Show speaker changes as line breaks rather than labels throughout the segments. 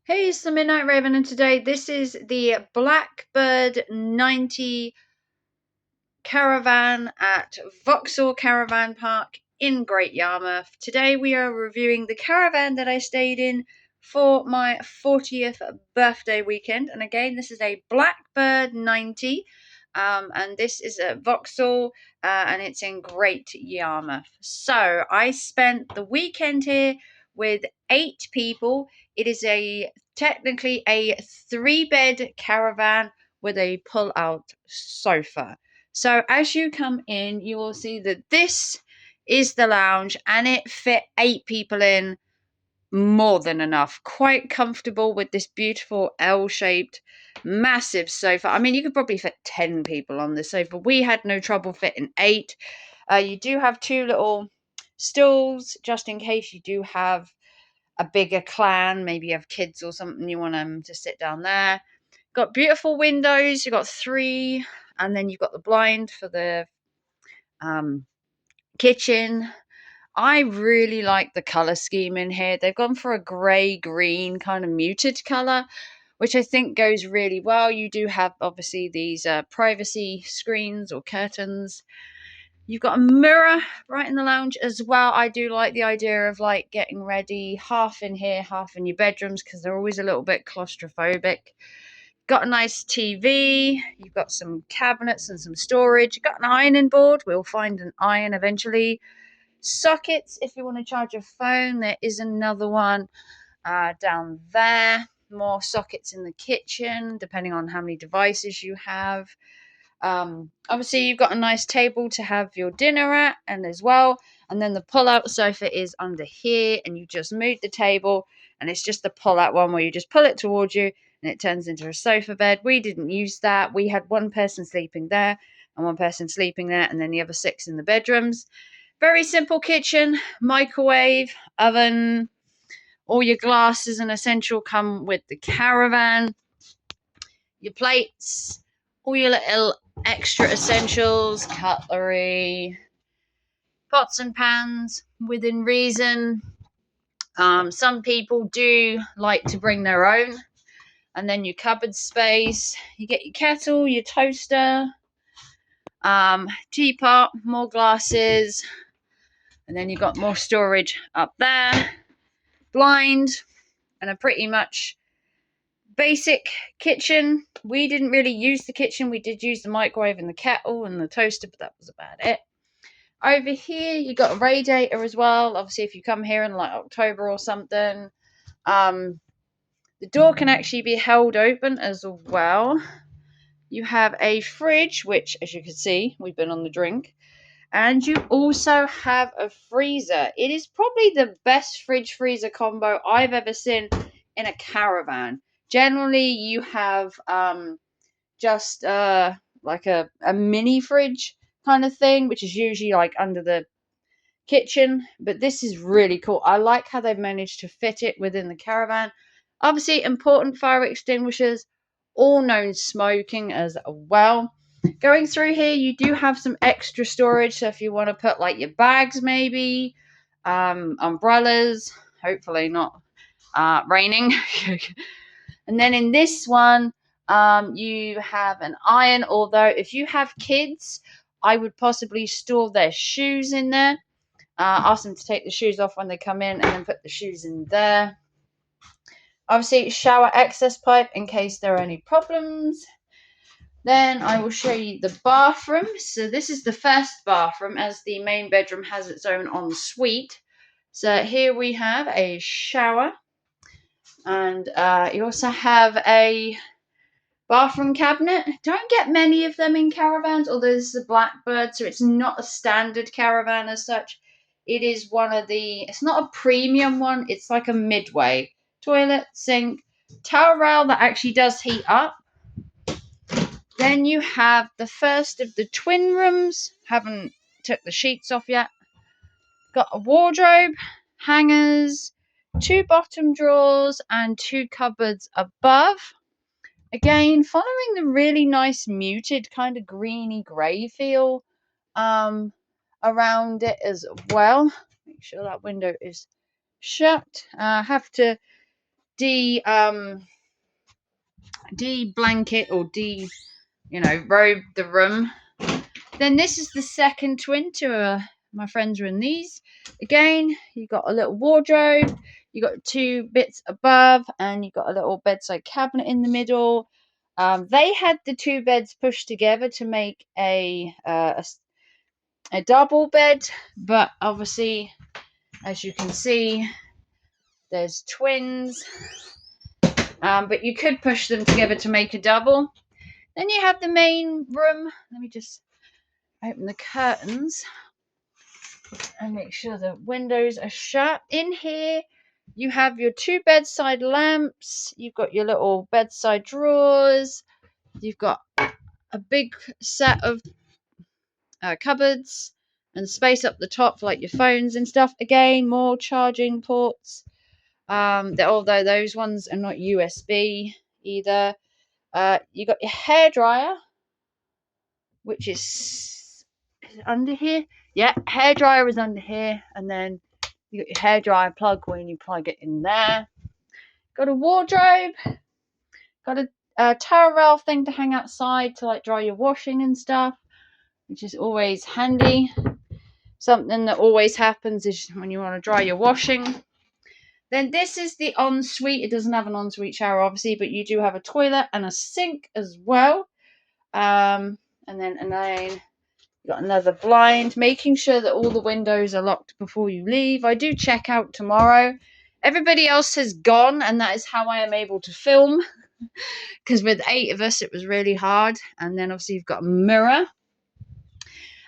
Hey, it's the Midnight Raven, and today this is the Blackbird 90 Caravan at Vauxhall Caravan Park in Great Yarmouth. Today we are reviewing the caravan that I stayed in for my 40th birthday weekend. And again, this is a Blackbird 90, and this is at Vauxhall, and it's in Great Yarmouth. So I spent the weekend here with 8 people. It is technically a 3-bed caravan with a pull-out sofa. So as you come in, you will see that this is the lounge, and it fit 8 people in more than enough. Quite comfortable with this beautiful L-shaped massive sofa. I mean, you could probably fit 10 people on this sofa. We had no trouble fitting 8. You do have 2 little stools just in case you do have a bigger clan. Maybe you have kids or something, you want them to sit down there. Got beautiful windows. You've got 3, and then you've got the blind for the kitchen. I really like the colour scheme in here. They've gone for a grey-green kind of muted colour, which I think goes really well. You do have, obviously, these privacy screens or curtains. You've got a mirror right in the lounge as well. I do like the idea of like getting ready half in here, half in your bedrooms, because they're always a little bit claustrophobic. Got a nice TV. You've got some cabinets and some storage. You've got an ironing board. We'll find an iron eventually. Sockets if you want to charge your phone. There is another one down there. More sockets in the kitchen, depending on how many devices you have. Obviously, you've got a nice table to have your dinner at, and as well. And then the pull-out sofa is under here, and you just move the table, and it's just the pull-out one where you just pull it towards you, and it turns into a sofa bed. We didn't use that. We had one person sleeping there, and one person sleeping there, and then the other 6 in the bedrooms. Very simple kitchen, microwave, oven. All your glasses and essential come with the caravan. Your plates, all your little extra essentials, cutlery, pots and pans within reason. Some people do like to bring their own. And then your cupboard space. You get your kettle, your toaster, teapot, more glasses. And then you've got more storage up there. Blind, and a pretty much basic kitchen. We didn't really use the kitchen. We did use the microwave and the kettle and the toaster, but that was about it. Over here, you got a radiator as well. Obviously, if you come here in like October or something, the door can actually be held open as well. You have a fridge, which, as you can see, we've been on the drink. And you also have a freezer. It is probably the best fridge-freezer combo I've ever seen in a caravan. Generally, you have just like a mini fridge kind of thing, which is usually like under the kitchen. But this is really cool. I like how they've managed to fit it within the caravan. Obviously, important fire extinguishers, all known smoking as well. Going through here, you do have some extra storage. So if you want to put like your bags, maybe umbrellas, hopefully not raining. And then in this one, you have an iron. Although if you have kids, I would possibly store their shoes in there. Ask them to take the shoes off when they come in, and then put the shoes in there. Obviously, shower access pipe in case there are any problems. Then I will show you the bathroom. So this is the first bathroom, as the main bedroom has its own ensuite. So here we have a shower, and you also have a bathroom cabinet. Don't get many of them in caravans, although this is a Blackbird, so it's not a standard caravan as such. It is it's not a premium one, it's like a midway. Toilet, sink, towel rail that actually does heat up. Then you have the first of the twin rooms. Haven't took the sheets off yet. Got a wardrobe, hangers, 2 bottom drawers, and 2 cupboards above. Again, following the really nice muted kind of greeny grey feel around it as well. Make sure that window is shut. I have to blanket or robe the room. Then this is the second twin to my friends are in these. Again, you got a little wardrobe, you got two bits above, and you got a little bedside cabinet in the middle. They had the two beds pushed together to make a double bed, but obviously, as you can see, there's twins. But you could push them together to make a double. Then you have the main room. Let me just open the curtains and make sure the windows are shut. In here, you have your two bedside lamps. You've got your little bedside drawers. You've got a big set of cupboards and space up the top for like your phones and stuff. Again, more charging ports. Although those ones are not USB either. You got your hairdryer, which is it under here? Yeah, hairdryer is under here, and then you got your hairdryer plug when you plug it in there. Got a wardrobe, got a towel rail thing to hang outside to like dry your washing and stuff, which is always handy. Something that always happens is when you want to dry your washing. Then this is the ensuite. It doesn't have an ensuite shower, obviously, but you do have a toilet and a sink as well. And then you got another blind, making sure that all the windows are locked before you leave. I do check out tomorrow. Everybody else has gone, and that is how I am able to film. Because with 8 of us, it was really hard. And then obviously you've got a mirror.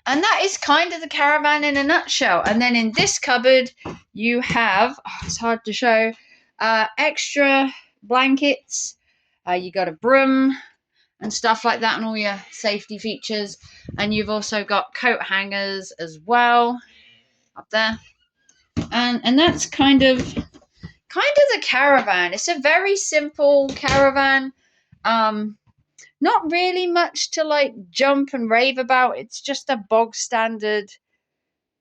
And that is kind of the caravan in a nutshell. And then in this cupboard, you have, it's hard to show, extra blankets. You got a broom and stuff like that, and all your safety features. And you've also got coat hangers as well up there. And that's kind of the caravan. It's a very simple caravan. Not really much to like jump and rave about. It's just a bog standard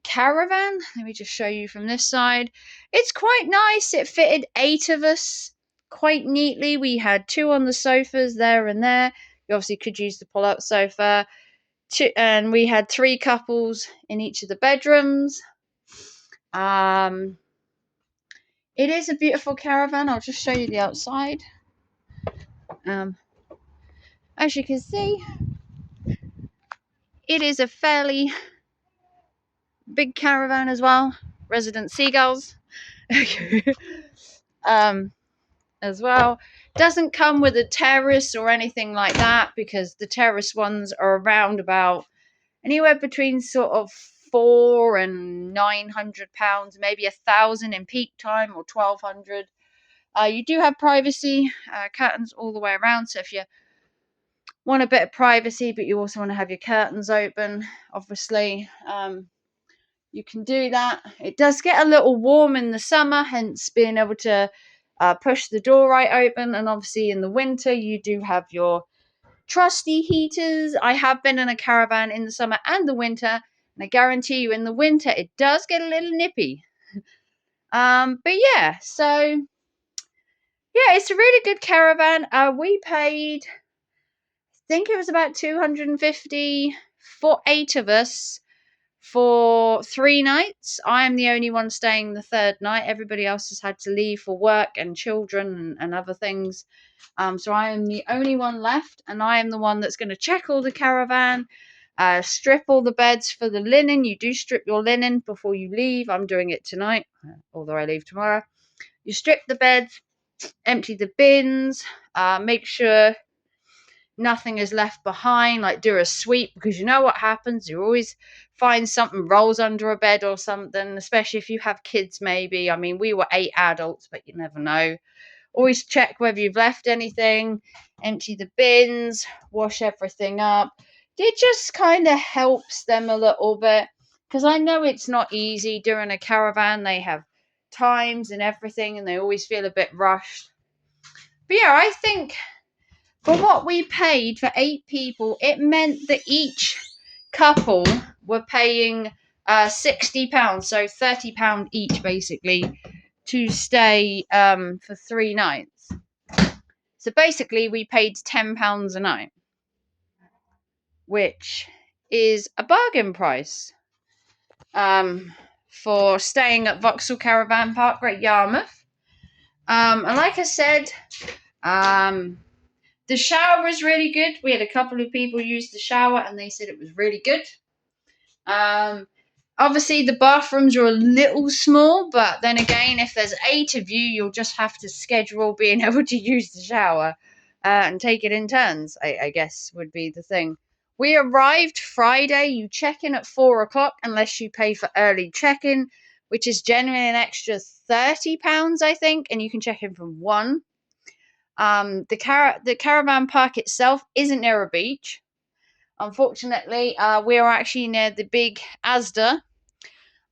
caravan. Let me just show you from this side. It's quite nice. It fitted 8 of us quite neatly. We had 2 on the sofas there and there. You obviously could use the pull-out sofa. And we had 3 couples in each of the bedrooms. It is a beautiful caravan. I'll just show you the outside. As you can see, it is a fairly big caravan as well. Resident seagulls. As well. Doesn't come with a terrace or anything like that, because the terrace ones are around about anywhere between sort of £400 and £900, maybe £1,000 in peak time, or £1,200. You do have privacy curtains all the way around, so if you want a bit of privacy but you also want to have your curtains open, obviously you can do that. It does get a little warm in the summer, hence being able to push the door right open. And obviously in the winter you do have your trusty heaters. I have been in a caravan in the summer and the winter, and I guarantee you in the winter it does get a little nippy. But yeah, so yeah, it's a really good caravan. We paid, I think it was about $250 for 8 of us for 3 nights. I am the only one staying the 3rd night. Everybody else has had to leave for work and children and other things. So I am the only one left, and I am the one that's going to check all the caravan, strip all the beds for the linen. You do strip your linen before you leave. I'm doing it tonight, although I leave tomorrow. You strip the beds, empty the bins, make sure nothing is left behind, like do a sweep, because you know what happens, you always find something rolls under a bed or something, especially if you have kids maybe. I mean, we were 8 adults, but you never know. Always check whether you've left anything, empty the bins, wash everything up. It just kind of helps them a little bit, because I know it's not easy during a caravan. They have times and everything, and they always feel a bit rushed. But yeah, I think for what we paid for 8 people, it meant that each couple were paying £60, so £30 each basically, to stay for 3 nights. So basically we paid £10 a night, which is a bargain price for staying at Vauxhall Caravan Park, Great Yarmouth. And like I said, the shower was really good. We had a couple of people use the shower and they said it was really good. Obviously, the bathrooms are a little small, but then again, if there's 8 of you, you'll just have to schedule being able to use the shower and take it in turns, I guess, would be the thing. We arrived Friday. You check in at 4 o'clock unless you pay for early check-in, which is generally an extra £30, I think, and you can check in from 1. The caravan park itself isn't near a beach. Unfortunately, we are actually near the big Asda.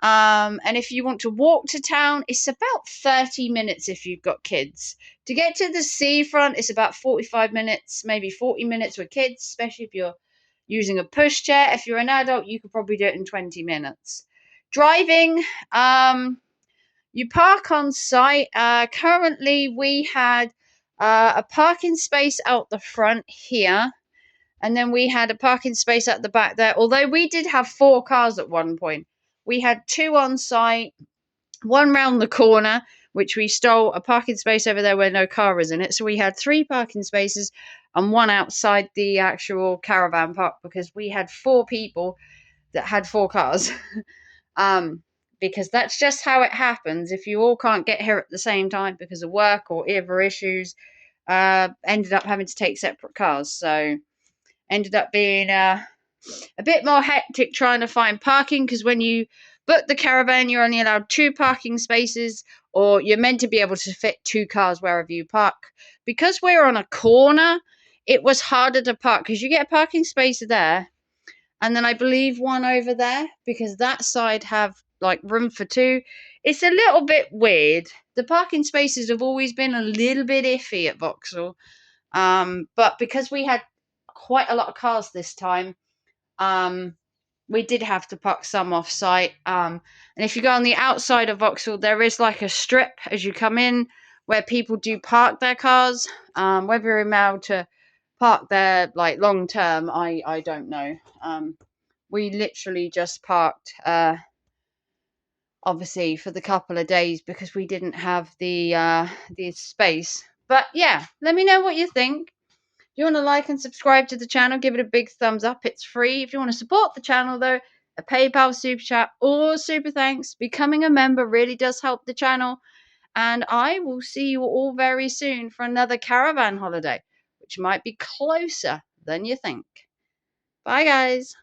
And if you want to walk to town, it's about 30 minutes if you've got kids. To get to the seafront, it's about 45 minutes, maybe 40 minutes with kids, especially if you're using a pushchair. If you're an adult, you could probably do it in 20 minutes. Driving, you park on site. Currently, we had a parking space out the front here. And then we had a parking space at the back there. Although we did have 4 cars at one point. We had 2 on site, 1 round the corner, which we stole a parking space over there where no car is in it. So we had 3 parking spaces and 1 outside the actual caravan park because we had 4 people that had 4 cars. Because that's just how it happens. If you all can't get here at the same time because of work or other issues, ended up having to take separate cars. So ended up being a bit more hectic trying to find parking because when you book the caravan, you're only allowed 2 parking spaces, or you're meant to be able to fit 2 cars wherever you park. Because we're on a corner, it was harder to park because you get a parking space there, and then I believe 1 over there because that side have like room for 2. It's a little bit weird. The parking spaces have always been a little bit iffy at Vauxhall, but because we had quite a lot of cars this time, we did have to park some off site. And if you go on the outside of Vauxhall, there is like a strip as you come in where people do park their cars. Whether you're allowed to park there like long term, I don't know. We literally just parked obviously for the couple of days because we didn't have the space. But yeah, let me know what you think. If you want to like and subscribe to the channel, give it a big thumbs up. It's free. If you want to support the channel, though, a PayPal, Super Chat, or Super Thanks, becoming a member really does help the channel. And I will see you all very soon for another caravan holiday, which might be closer than you think. Bye, guys.